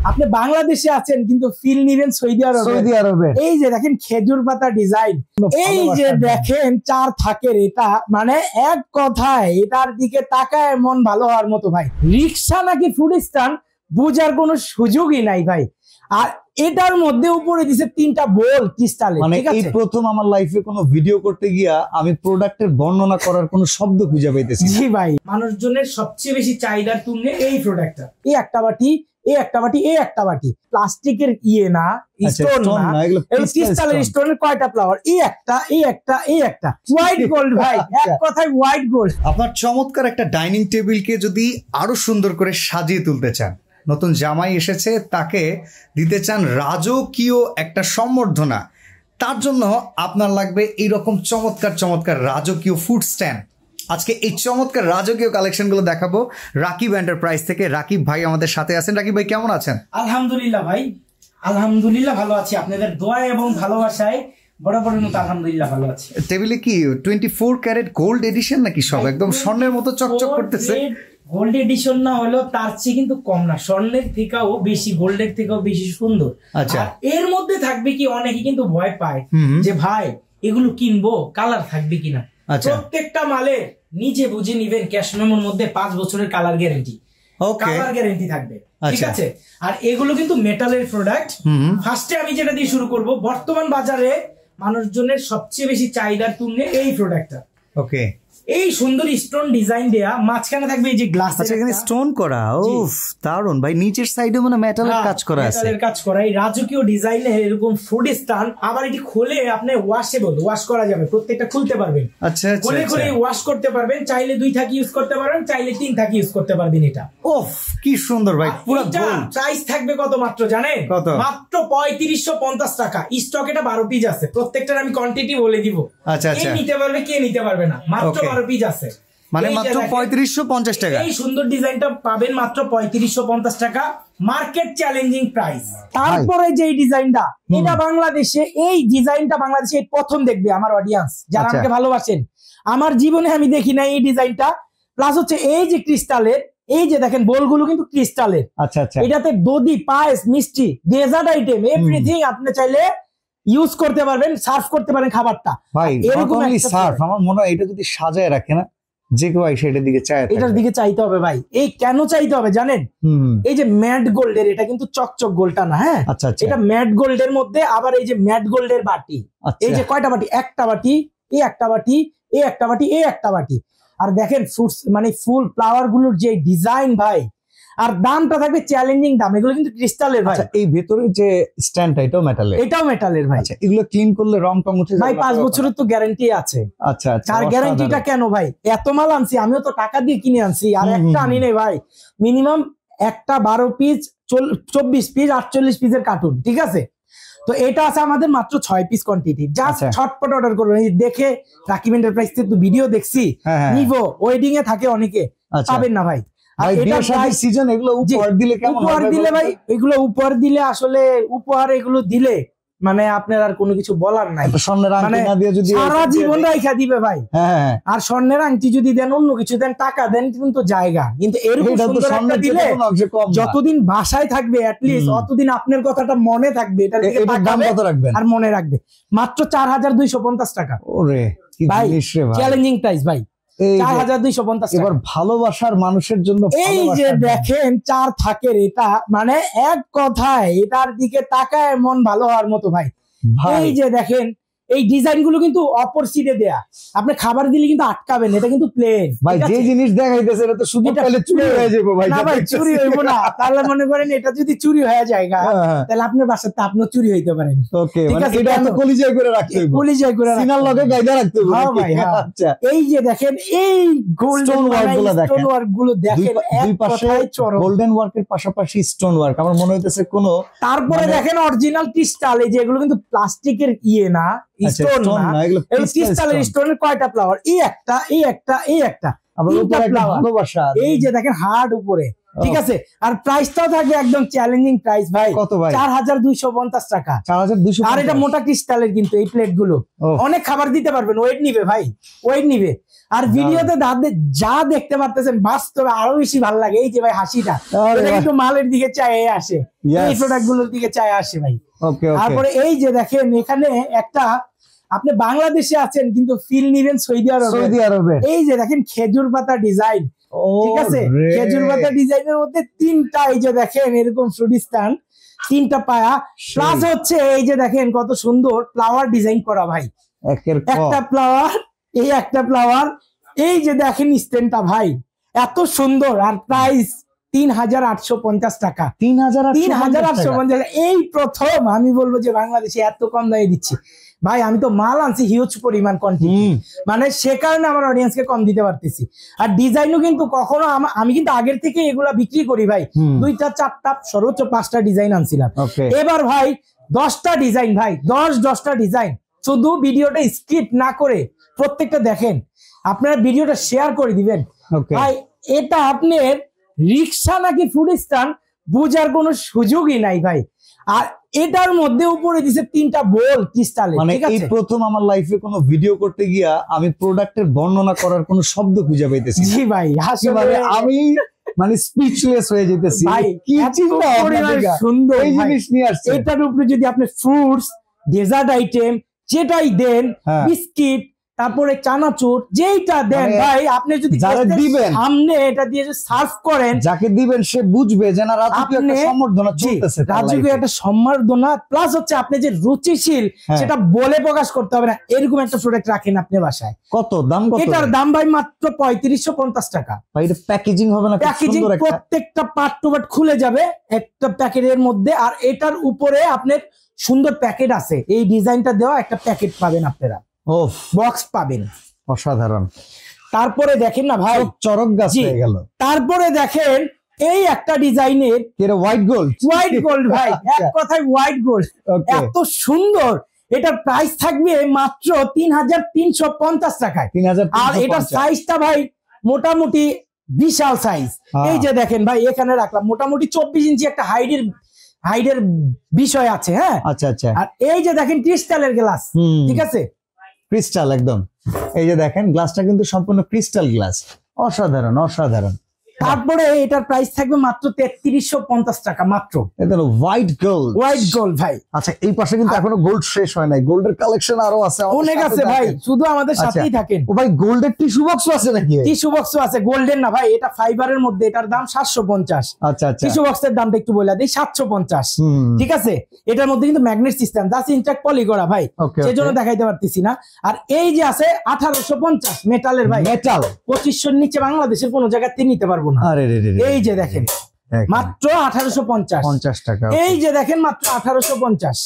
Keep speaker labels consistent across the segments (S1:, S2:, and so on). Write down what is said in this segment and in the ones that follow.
S1: আপনি বাংলাদেশে আছেন কিন্তু ফিল নিবেন সৌদি আরবে। এই যে দেখেন খেজুর পাতা ডিজাইন, এই যে দেখেন চার থাকের, এটা মানে এক কথায় এটার দিকে তাকায় মন ভালো হওয়ার মতো ভাই। রিক্সা নাকি ফুড স্ট্যান্ড বুঝার কোনো সুযোগই নাই ভাই। আর এটার মধ্যে উপরে দিছে তিনটা বোল ক্রিস্টালে।
S2: মানে এই প্রথম আমার লাইফে কোনো ভিডিও করতে গিয়া আমি প্রোডাক্টের বর্ণনা করার কোনো শব্দ খুঁজে পাইতেছি।
S1: জি ভাই, মানুষজনের সবচেয়ে বেশি চাহিদার তুলনে এই প্রোডাক্টটা। এই একটা বাটি, এই একটা বাটি, এই একটা বাটি, প্লাস্টিকের ইয়ে না, স্টোন না, ক্রিস্টালের স্টোনের কয়টা ফ্লাওয়ার, এই একটা, এই একটা, এই একটা, হোয়াইট গোল্ড ভাই, এক কথায় হোয়াইট গোল্ড।
S2: আপনার চমৎকার একটা ডাইনিং টেবিলকে যদি আরো সুন্দর করে সাজিয়ে তুলতে চান, নতুন জামাই এসেছে তাকে দিতে চান রাজকীয় একটা সম্বর্ধনা, তার জন্য আপনার লাগবে এইরকম চমৎকার চমৎকার রাজকীয় ফুড স্ট্যান্ড। আজকে এই চমৎকার রাজকীয় কালেকশনগুলো দেখাবো রাকিব এন্টারপ্রাইজ থেকে। রাকিব ভাই আমাদের সাথে আছেন। রাকিব ভাই কেমন আছেন?
S1: আলহামদুলিল্লাহ ভাই, আলহামদুলিল্লাহ ভালো আছি। আপনাদের দোয়া এবং ভালোবাসায় বরাবরের মতো আলহামদুলিল্লাহ ভালো আছি।
S2: টেবিলে কি 24 ক্যারেট গোল্ড এডিশন নাকি সব একদম স্বর্ণের মতো চকচক করতেছে?
S1: গোল্ড এডিশন না হলো তার চেয়ে কিন্তু কম না, স্বর্ণের থেকেও বেশি, গোল্ডের থেকেও বেশি সুন্দর।
S2: আচ্ছা,
S1: এর মধ্যে থাকবে কি, অনেকে কিন্তু ভয় পায় যে ভাই এগুলো কিনবো কালার থাকবে কিনা। প্রত্যেকটা মালে নিজে বুঝে নিবেন, ক্যাশ মেমোর মধ্যে 5 বছরের কালার গ্যারান্টি, কালার গ্যারান্টি থাকবে, ঠিক আছে। আর এগুলো কিন্তু মেটালের প্রোডাক্ট। ফার্স্টে আমি যেটা দিয়ে শুরু করব, বর্তমান বাজারে মানুষজনের সবচেয়ে বেশি চাহিদার তুলনে এই প্রোডাক্টটা।
S2: ওকে,
S1: এই সুন্দর স্টোন ডিজাইন দেয়া, মাঝখানে থাকবে এই যে গ্লাস,
S2: আচ্ছা এখানে স্টোন করা। উফ দারুন ভাই, নিচের সাইডে মানে মেটালের কাজ করা আছে,
S1: মেটালের কাজ করা। এই রাজকীয় ডিজাইনের এরকম ফুড স্ট্যান্ড, আবার এটি খুলে আপনি ওয়াশেবল, ওয়াশ করা যাবে, প্রত্যেকটা খুলতে পারবেন।
S2: আচ্ছা আচ্ছা,
S1: খুলে খুলে ওয়াশ করতে পারবেন, চাইলে 2 থাকি ইউজ করতে পারবেন, চাইলে 3 থাকি ইউজ করতে পারবেন। এটা
S2: ওফ কি সুন্দর ভাই, পুরো গোল্ড।
S1: প্রাইস থাকবে কত মাত্র জানেন?
S2: কত?
S1: মাত্র 3550 টাকা। স্টক এটা 12 পিস আছে, প্রত্যেকটার আমি কোয়ান্টিটি বলে দিব।
S2: আচ্ছা আচ্ছা,
S1: কে নিতে পারবে কে নিতে পারবে না, মাত্র 12 পিস আছে,
S2: মানে মাত্র 3550 টাকা।
S1: এই সুন্দর ডিজাইনটা পাবেন মাত্র 3550 টাকা, মার্কেট চ্যালেঞ্জিং প্রাইস। তারপরে যে ডিজাইনটা, এটা বাংলাদেশে, এই ডিজাইনটা বাংলাদেশে প্রথম দেখবে আমার অডিয়েন্স যারা আমাকে ভালোবাসেন। আমার জীবনে আমি দেখি না এই ডিজাইনটা। প্লাস হচ্ছে এই যে ক্রিস্টালের, এই যে দেখেন বোলগুলো কিন্তু ক্রিস্টালের।
S2: আচ্ছা আচ্ছা,
S1: এটাতে দধি, পায়েস, মিষ্টি, ডেজার্ট আইটেম এভরিথিং আপনি চাইলে ইউজ করতে পারবেন, সার্ভ করতে পারেন খাবারটা।
S2: ভাই এরকম সার্ভ, আমার মনে হয় এটা যদি সাজায় রাখে না, যে কেউ এসে এটার দিকে চায়,
S1: এটার দিকে চাইতে হবে ভাই। এই কেন চাইতে হবে জানেন? এই যে ম্যাট গোল্ডের, এটা কিন্তু চকচক গোল্ডটা না, হ্যাঁ এটা ম্যাট গোল্ডের মধ্যে। আবার এই যে ম্যাট গোল্ডের বাটি, এই যে কয়টা বাটি, একটা বাটি, এই একটা বাটি, এই একটা বাটি, এই একটা বাটি। আর দেখেন ফ্রুটস মানে ফুল ফ্লাওয়ার গুলোর যে ডিজাইন ভাই, আর দামটা থাকবে চ্যালেঞ্জিং দাম। এগুলো কিন্তু ক্রিস্টালের ভাই।
S2: এই ভেতরে যে স্ট্যান্ডটা এটাও মেটালের? এটাও মেটালের ভাই। আচ্ছা, এগুলো ক্লিন করলে রং টং উঠে যাবে ভাই? 5
S1: বছরের তো গ্যারান্টি আছে।
S2: আচ্ছা আচ্ছা,
S1: আর গ্যারান্টিটা কেন ভাই? এত মাল আনছি, আমিও তো টাকা দিয়ে কিনে আনছি, আর একটা আনি নাই ভাই। মিনিমাম একটা 12 পিস, 24 পিস, 48 পিসের কার্টুন, ঠিক আছে। তো এটা আছে আমাদের মাত্র 6 পিস কোয়ান্টিটি। জাস্ট ছটপট অর্ডার করবেন। দেখে রাকিব এন্টারপ্রাইজ থেকে তো ভিডিও দেখছি, নিভো ওয়েডিং এ থাকে অনেকে, পাবেন না ভাই। উপহার দিলে আসলে উপহার এগুলো দিলে মানে আপনার আর কোনো কিছু বলার নাই। সারা জীবন রাইখা দিবে ভাই। আর স্বর্ণের আংটি যদি দেন, অন্য কিছু দেন, টাকা দেন কিন্তু জায়গা, কিন্তু এরকম দিলে যতদিন বাসায় থাকবে অ্যাটলিস্ট অতদিন আপনার কথাটা মনে থাকবে। এটার দিকে আর মনে রাখবে। মাত্র 4250 টাকা ভাই, চ্যালেঞ্জিং প্রাইস ভাই, 4250। এবার
S2: ভালোবাসার মানুষের জন্য
S1: এই যে দেখেন চার থাকের, এটা মানে এক কথায় এটার দিকে তাকায় মন ভালো হওয়ার মতো ভাই। এই যে দেখেন এই ডিজাইন গুলো কিন্তু অপর সিটে দেয়া, আপনি খাবার দিলে কিন্তু আটকাবেন, এটা কিন্তু প্লেন
S2: ভাই। যে জিনিস দেখাইতেছে এটা তো শুধু তাহলে চুরি হয়ে যাবে ভাই।
S1: না ভাই, চুরি হইব না। তাহলে মনে করেন এটা যদি চুরি হয়ে যায় তাহলে আপনার বাসাতে আপনিও চুরি হইতে পারেন।
S2: ওকে, মানে এটা তো কলিজায় করে রাখতে হবে,
S1: কলিজায় করে
S2: সিনার লগে গাইদা রাখতে হবে।
S1: হ্যাঁ ভাই, আচ্ছা। এই যে দেখেন এই গোল্ডেন ওয়ার্ক গুলো দেখেন,
S2: দুই পাশে গোল্ডেন ওয়ার্কের পাশাপাশি স্টোন ওয়ার্ক, আমার মনে হইতেছে কোন।
S1: তারপরে দেখেন অরিজিনাল ক্রিস্টাল, এই যে এগুলো কিন্তু প্লাস্টিকের ইয়ে না, স্টোন না, এগুলো ক্রিস্টালের স্টোনের কয়টা ফ্লাওয়ার, এই একটা, এই একটা, এই একটা, ভালোবাসা। এই যে দেখেন হার্ড উপরে, ঠিক আছে, আর প্রাইসটাও থাকবে একদম চ্যালেঞ্জিং প্রাইস ভাই।
S2: কত ভাই?
S1: 4250 টাকা।
S2: 4250।
S1: আর এটা মোটা ক্রিস্টালের কিন্তু এই প্লেট গুলো অনেক খাবার দিতে পারবেন, ওয়েট নিবে ভাই, ওয়েট নিবে। আর ভিডিওতে যা দেখতে পারতেছেন বাস্তবে আরো বেশি ভালো লাগে। এই যে ভাই হাসিটা, এটা কিন্তু মালের দিকে চায় আসে, এই প্রোডাক্ট গুলোর দিকে চায় আসে ভাই। তারপরে এই যে দেখেন এখানে একটা, আপনি বাংলাদেশে আছেন কিন্তু ফিল নিবেন সৌদি আরবে। এই যে দেখেন খেজুর পাতা ডিজাইন, ঠিক আছে, খেজুর পাতা ডিজাইনের মধ্যে তিনটা, এই যে দেখেন এরকম ফ্রুট স্ট্যান্ড, তিনটা পায়া, প্লাস হচ্ছে এই যে দেখেন কত সুন্দর ফ্লাওয়ার ডিজাইন করা ভাই, একটা ফ্লাওয়ার, এই একটা ফ্লাওয়ার, এই যে দেখেন স্ট্যান্ডটা ভাই এত সুন্দর। আর প্রাইস 3850 টাকা। 3850। এই প্রথম আমি বলবো যে বাংলাদেশে এত কম দামে দিচ্ছি ভাই। আমি তো মাল আনছি হিউজ পরিমাণ কোয়ান্টিটি, মানে সে কারণে আমার অডিয়েন্সকে কম দিতে পারতেছি। আর ডিজাইনও কিন্তু কখনো আমি কিন্তু আগের থেকে এগুলা বিক্রি করি ভাই, 2টা 4টা সর্বোচ্চ 5টা ডিজাইন আনছিলাম। এবার ভাই 10টা ডিজাইন ভাই, 10টা ডিজাইন। শুধু ভিডিওটা স্কিপ না করে প্রত্যেকটা দেখেন, আপনারা ভিডিওটা শেয়ার করে দিবেন ভাই। এটা আপনার রিক্সা নাকি ফুড স্ট্যান্ড বুঝার কোনো সুযোগই নাই ভাই। আর এটার মধ্যে উপরে দিছে 3টা বোল ক্রিস্টালের।
S3: মানে এই প্রথম আমার লাইফে কোনো ভিডিও করতে গিয়া আমি প্রোডাক্টের বর্ণনা করার কোনো শব্দ খুঁজে পাইতেছি।
S1: জি ভাই, আসলে
S3: আমি মানে স্পিচলেস হয়ে যেতেছি
S1: ভাই।
S3: কি চিন্তা
S1: সুন্দর
S3: এই জিনিস নিয়ে আসছে।
S1: এটার উপরে যদি আপনি ফ্রুটস, ডেজার্ট আইটেম যেটাই দেন, বিস্কিট, তারপরে চানাচুর যেইটা দেন ভাই, আপনি যদি
S3: দিবেন
S1: সামনে এটা দিয়ে সার্ভ করেন,
S3: যাকে দিবেন সে বুঝবে যে না রাজুকে একটা সম্বর্ধনা চলতেছে,
S1: রাজুকে একটা সম্বর্ধনা। প্লাস হচ্ছে আপনি যে রুচিশীল সেটা বলে প্রকাশ করতে হবে না, এরকম একটা প্রোডাক্ট রাখেন আপনি বাসায়।
S3: কত দাম? কত?
S1: এটার দাম ভাই মাত্র 3550 টাকা।
S3: ভাই এটা প্যাকেজিং হবে না?
S1: প্যাকেজিং প্রত্যেকটা পার্ট টু পার্ট খুলে যাবে একটা প্যাকেটের মধ্যে। আর এটার উপরে আপনার সুন্দর প্যাকেট আছে, এই ডিজাইনটা দেওয়া একটা প্যাকেট পাবেন আপনারা, বক্স পাবেন,
S3: অসাধারণ।
S1: তারপরে দেখেন না ভাই
S3: চরক গাছ হয়ে গেল।
S1: তারপরে দেখেন এই একটা ডিজাইনের
S3: হোয়াইট গোল্ড
S1: ভাই, এক কথায় হোয়াইট গোল্ড, এত সুন্দর। এটার প্রাইস থাকবে মাত্র 3350 টাকায়। আর এটার সাইজটা ভাই মোটামুটি বিশাল সাইজ। এই যে দেখেন ভাই এখানে রাখলাম, মোটামুটি 24 ইঞ্চি একটা হাইডের বিষয় আছে। হ্যাঁ,
S3: আচ্ছা আচ্ছা।
S1: আর এই যে দেখেন ক্রিস্টালের গ্লাস, ঠিক আছে,
S3: ক্রিস্টাল একদম। এই যে দেখেন গ্লাসটা কিন্তু সম্পূর্ণ ক্রিস্টাল গ্লাস, অসাধারণ অসাধারণ।
S1: তারপরে এটার প্রাইস থাকবে মাত্র 3350 টাকা মাত্র।
S3: এটা হলো হোয়াইট গোল্ড
S1: ভাই।
S3: আচ্ছা এই পাশে কিন্তু এখনো গোল্ড শেষ হয় নাই, গোল্ডের কালেকশন আরো আছে,
S1: অনেক আছে ভাই, শুধু আমাদের সাথেই থাকেন।
S3: ও ভাই গোল্ডের টিস্যু বক্স আছে নাকি?
S1: টিস্যু বক্স আছে, গোল্ডেন না ভাই, এটা ফাইবারের মধ্যে, এটার দাম 750।
S3: আচ্ছা আচ্ছা।
S1: টিস্যু বক্সের দামটা একটু বলে দিই, 750। ঠিক আছে, এটার মধ্যে কিন্তু ম্যাগনেট সিস্টেম, জাস্ট ইনট্যাক্ট পলি করা ভাই, সেজন্য দেখাইতে পারতেছি না। আর এই যে আছে 1850 মেটালের ভাই, মেটাল 2500 নিচে বাংলাদেশের কোনো জায়গাতে নিতে পারবো না। এই যে দেখেন মাত্র 1850
S3: টাকা।
S1: এই যে দেখেন মাত্র 1850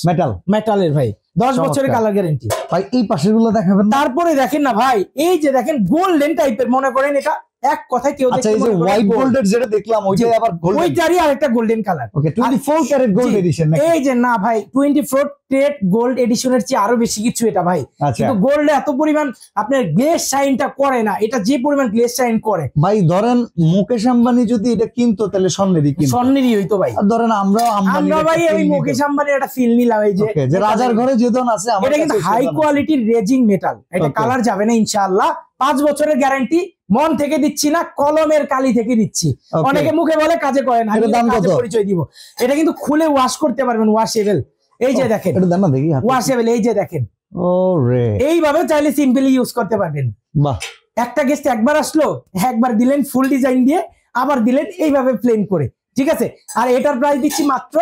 S1: মেটালের ভাই, 10 বছরের কালার গ্যারান্টি
S3: ভাই। এই পাশের গুলো দেখাবেন।
S1: তারপরে দেখেন না ভাই, এই যে দেখেন গোল্ডেন টাইপের, মনে করেন এটা এক কথায় কেউ
S3: দেখতে পারে হোয়াইট গোল্ডের যেটা দেখলাম ওইটাই আবার গোল্ড,
S1: ওইটারই আরেকটা গোল্ডেন কালার।
S3: ওকে 24 ক্যারেট গোল্ড এডিশন নাকি?
S1: এই যে না ভাই 24 ক্যারেট গোল্ড এডিশনের চেয়ে আরো বেশি কিছু এটা ভাই। কিন্তু গোল্ডে এত পরিমাণ আপনার গ্লেজ শাইনটা করে না, এটা যে পরিমাণ গ্লেজ শাইন করে
S3: ভাই। ধরেন মুকেশ আম্বানি যদি এটা কিনতো তাহলে স্বর্ণেরই
S1: হইতো ভাই।
S3: ধরেন আমরা
S1: ভাই ওই মুকেশ আম্বানির একটা ফিল নিলাম, এই যে
S3: রাজার ঘরে যেদন আছে,
S1: এটা কিন্তু হাই কোয়ালিটির রেজিং মেটাল, এটা কালার যাবে না ইনশাআল্লাহ। 5 বছরের গ্যারান্টি, মন থেকে দিচ্ছি না, কলমের কালি থেকে দিচ্ছি। অনেকে মুখে বলে কাজে করে না, পরিচয় দিব। এটা কিন্তু খুলে ওয়াশ করতে পারবেন, ওয়াশেবল। এই যে দেখেন ওয়াশেবল, এই যে দেখেন এইভাবে চাইলে সিম্পলি ইউজ করতে পারবেন। একটা গেস্ট একবার আসলো, একবার দিলেন ফুল ডিজাইন দিয়ে, আবার দিলেন এইভাবে প্লেন করে, ঠিক আছে। আর এটার প্রাইস দিচ্ছি মাত্র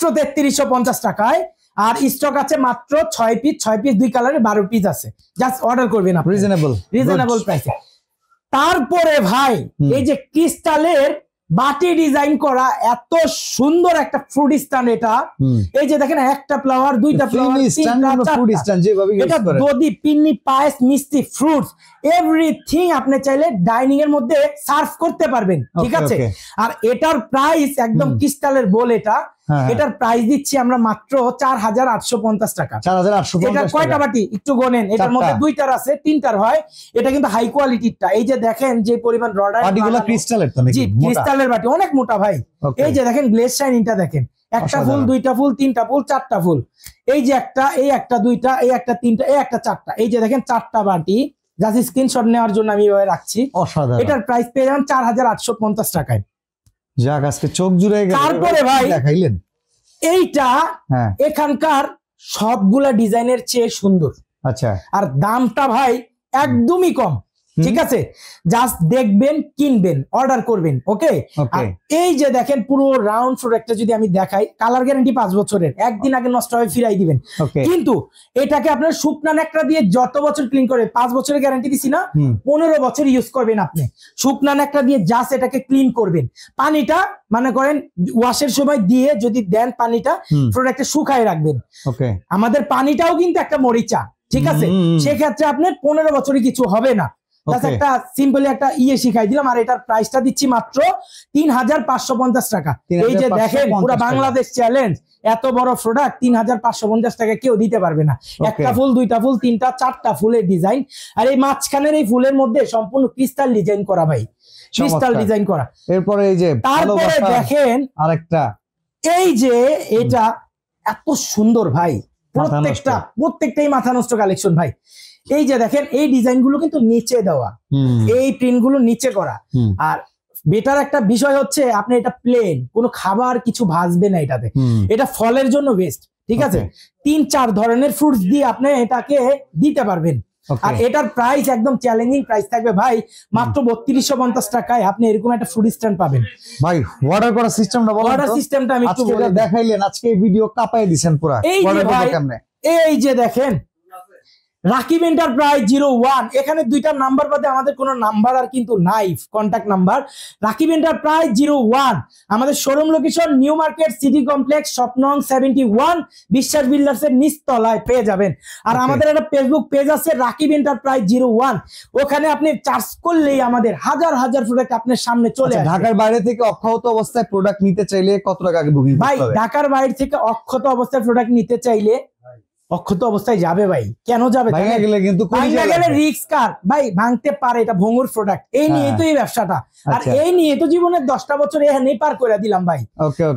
S1: 3350 টাকায়। আর স্টক আছে মাত্র 6 পিস 2 কালারের 12 পিস আছে, জাস্ট অর্ডার করবেন আপনি রিজনেবল প্রাইসে। তারপরে ভাই এই যে ক্রিস্টালের বাটি ডিজাইন করা এত সুন্দর একটা ফ্রুট স্ট্যান্ড, এটা এই যে দেখেন একটা ফ্লাওয়ার, দুইটা ফ্লাওয়ার, এটা দধি, পিন্নি, পায়েস, মিষ্টি, ফ্রুটস, এভরিথিং আপনি চাইলে ডাইনিং এর মধ্যে সার্ভ করতে পারবেন, ঠিক আছে। আর এটার প্রাইস একদম ক্রিস্টালের বোল, এটার প্রাইস দিচ্ছি আমরা মাত্র 4850 টাকা। এটা কয়টা বাটি একটু গোনেন, এটার মধ্যে 2টার আছে, 3টার হয়। এটা কিন্তু হাই কোয়ালিটিরটা। এই যে দেখেন যে পরিমাণ রডার,
S3: ক্রিস্টালের
S1: মডেলের বাটি, অনেক মোটা ভাই। এই যে দেখেন গ্লেজ শাইনিংটা দেখেন, একটা ফুল, দুইটা ফুল, তিনটা ফুল, চারটা ফুল, এই যে একটা, এই একটা, দুইটা, এই একটা, তিনটা, এই একটা, চারটা, এই যে দেখেন 4টা বাটি। জাস্ট স্ক্রিনশট নেওয়ার জন্য আমি এভাবে রাখছি। এটার প্রাইস পেয়ে যাবেন 4850 টাকায়।
S3: যাক, আজকে চোখ জুড়ে গেল।
S1: তারপরে ভাই
S3: দেখাইলেন
S1: এইটা এখানকার সবগুলা ডিজাইনের চেয়ে সুন্দর।
S3: আচ্ছা,
S1: আর দামটা ভাই একদমই কম, ঠিক আছে? জাস্ট দেখবেন, কিনবেন, অর্ডার করবেন, ওকে? এই যে দেখেন পুরো রাউন্ড প্রোডাক্টটা যদি আমি দেখাই, কালার গ্যারান্টি 5 বছরের, একদিন আগে নষ্ট হয়ে ফিরাই দিবেন। কিন্তু এটাকে আপনার শুকনা ন্যাকড়া দিয়ে যত বছর ক্লিন করে, 5 বছরের গ্যারান্টি দিছি না, 15 বছর ইউজ করবেন আপনি। শুকনা ন্যাকড়া দিয়ে জাস্ট এটাকে ক্লিন করবেন, পানিটা মনে করেন ওয়াশের সময় দিয়ে যদি দেন পানিটা, প্রোডাক্টে শুকায় রাখবেন। আমাদের পানিটাও কিন্তু একটা মরিচা, ঠিক আছে? সেক্ষেত্রে আপনার 15 বছরই কিছু হবে না। একটা সিম্পলি একটা শিখাই দিলাম। আর এটার প্রাইসটা দিচ্ছি মাত্র 3550 টাকা। এই যে দেখেন পুরো বাংলাদেশ চ্যালেঞ্জ, এত বড় প্রোডাক্ট 3550 টাকা কেউ দিতে পারবে না। একটা ফুল, দুইটা ফুল, তিনটা, চারটা ফুলের ডিজাইন। আর এই মাঝখানের এই ফুলের মধ্যে সম্পূর্ণ ক্রিস্টাল ডিজাইন করা ভাই, ক্রিস্টাল ডিজাইন করা।
S3: এরপরে এই যে
S1: তারপরে দেখেন
S3: আরেকটা,
S1: এই যে এটা এত সুন্দর ভাই, প্রত্যেকটাই মাথা নষ্ট কালেকশন ভাই। এই যে দেখেন এই ডিজাইন গুলো কিন্তু নিচে দেওয়া, এই প্রিন্ট গুলো নিচে করা। আর বেটার একটা বিষয় হচ্ছে আপনি এটা প্লেন, কোনো খাবার কিছু ভাজবে না এটাতে, এটা ফলের জন্য বেস্ট, ঠিক আছে? 3-4 ধরনের ফ্রুটস দিয়ে আপনি এটাকে দিতে পারবেন। আর এটার প্রাইস একদম চ্যালেঞ্জিং প্রাইস থাকবে ভাই, মাত্র 3250 টাকায় আপনি এরকম একটা ফুড স্ট্যান্ড পাবেন।
S3: ভাই অর্ডার করার সিস্টেমটা বলেন।
S1: অর্ডার সিস্টেমটা আমি একটু বলে
S3: দেখাইলেন, আজকে ভিডিও কাঁপায় দিবেন পুরো।
S1: এই যে দেখেন রাকিব এন্টারপ্রাইজ 01, এখানে 2টা নাম্বার বাদে আমাদের কোনো নাম্বার আর কিন্তু নাই, কন্টাক্ট নাম্বার। রাকিব এন্টারপ্রাইজ 01, আমাদের showroom location new market city complex, shop নং 71, বিশ্বাস বিল্ডার্স এর নিচতলায় পেয়ে যাবেন। আর আমাদের একটা ফেসবুক পেজ আছে রাকিব এন্টারপ্রাইজ 01, ওখানে আপনি সার্চ করলেই আমাদের হাজার হাজার প্রোডাক্ট আপনার সামনে চলে আসবে।
S3: ঢাকার বাইরে থেকে অক্ষত অবস্থায় প্রোডাক্ট নিতে চাইলে কত টাকা আগে বুকিং করতে হবে?
S1: ভাই ঢাকার বাইরে থেকে অক্ষত অবস্থায় প্রোডাক্ট নিতে চাইলে অক্ষত অবস্থায় যাবে ভাই, কেন যাবে? রিস্ক কার ভাই, ভাঙতে পারে, এটা ভঙ্গুর প্রোডাক্ট। এই নিয়ে তো এই ব্যবসাটা, আর এই নিয়ে তো জীবনের 10টা বছর এখানেই পার করে দিলাম ভাই।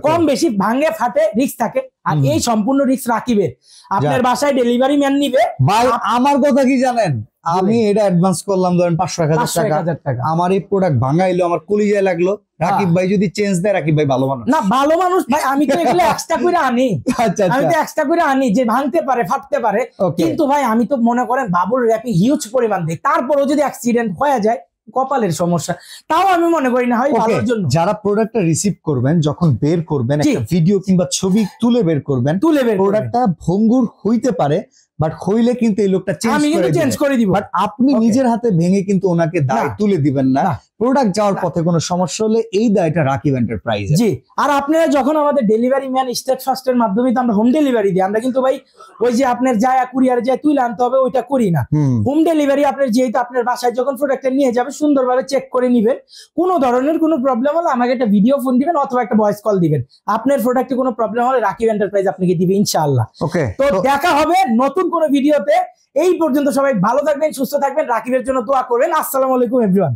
S1: কম বেশি ভাঙে ফাটে রিস্ক থাকে, আর এই সম্পূর্ণ রিস্ক রাকিবের। আপনার বাসায় ডেলিভারি ম্যান নিবে।
S3: ভাই আমার কথা কি জানেন, আমি এটা অ্যাডভান্স করলাম ধরেন 500,000 টাকা, আমার এই প্রোডাক্ট ভাঙাইলো, আমার কলিজায় লাগলো, রাকিব ভাই যদি চেঞ্জ দেয়, রাকিব ভাই ভালো মানুষ।
S1: না ভালো মানুষ ভাই, আমি তো এগুলো এক্সট্রা করে আনি। আমি তো এক্সট্রা করে আনি যে ভাঙতে পারে, ফাটতে পারে, কিন্তু ভাই আমি তো মনে করেন বাবুল র্যাপিং হিউজ পরিমাণ দেই, তারপরেও যদি অ্যাক্সিডেন্ট হয়ে যায়, কপালের সমস্যা, তাও আমি মনে করি না হয় ভালোর জন্য।
S3: যারা প্রোডাক্টটা রিসিভ করবেন, যখন বের করবেন, একটা ভিডিও কিংবা ছবি তুলে বের করবেন, প্রোডাক্টটা ভঙ্গুর হইতে পারে, বাট হইলে কিন্তু এই লোকটা চেঞ্জ করে দিব। বাট আপনি নিজের হাতে ভেঙে কিন্তু ওনাকে দায় তুলে দিবেন না। প্রোডাক্ট যাওয়ার পথে কোনো সমস্যা হলে এই দায়টা রাকিব এন্টারপ্রাইজ।
S1: জি, আর আপনারা যখন আমাদের ডেলিভারি ম্যান স্টেট ফার্স্টের মাধ্যমে তো আমরা হোম ডেলিভারি দিই, আমরা কিন্তু ভাই ওই যে আপনার যায় কুরিয়ারে যায় তুলে আনতে হবে ওইটা করি না। হোম ডেলিভারি আপনার যেহেতু আপনার বাসায় যখন প্রোডাক্টটা নিয়ে যাবে, সুন্দরভাবে চেক করে নিবেন, কোনো ধরনের কোনো প্রবলেম হলে আমাকে একটা ভিডিও ফোন দিবেন অথবা একটা ভয়েস কল দিবেন। আপনার প্রোডাক্টে কোনো প্রবলেম হলে রাকিব এন্টারপ্রাইজ আপনাকে দিবে ইনশাআল্লাহ।
S3: ওকে,
S1: তো দেখা হবে নতুন কোনো ভিডিওতে। এই পর্যন্ত সবাই ভালো থাকবেন, সুস্থ থাকবেন, রাকিবের জন্য দোয়া করবেন। আসসালামু আলাইকুম এভরিওয়ান।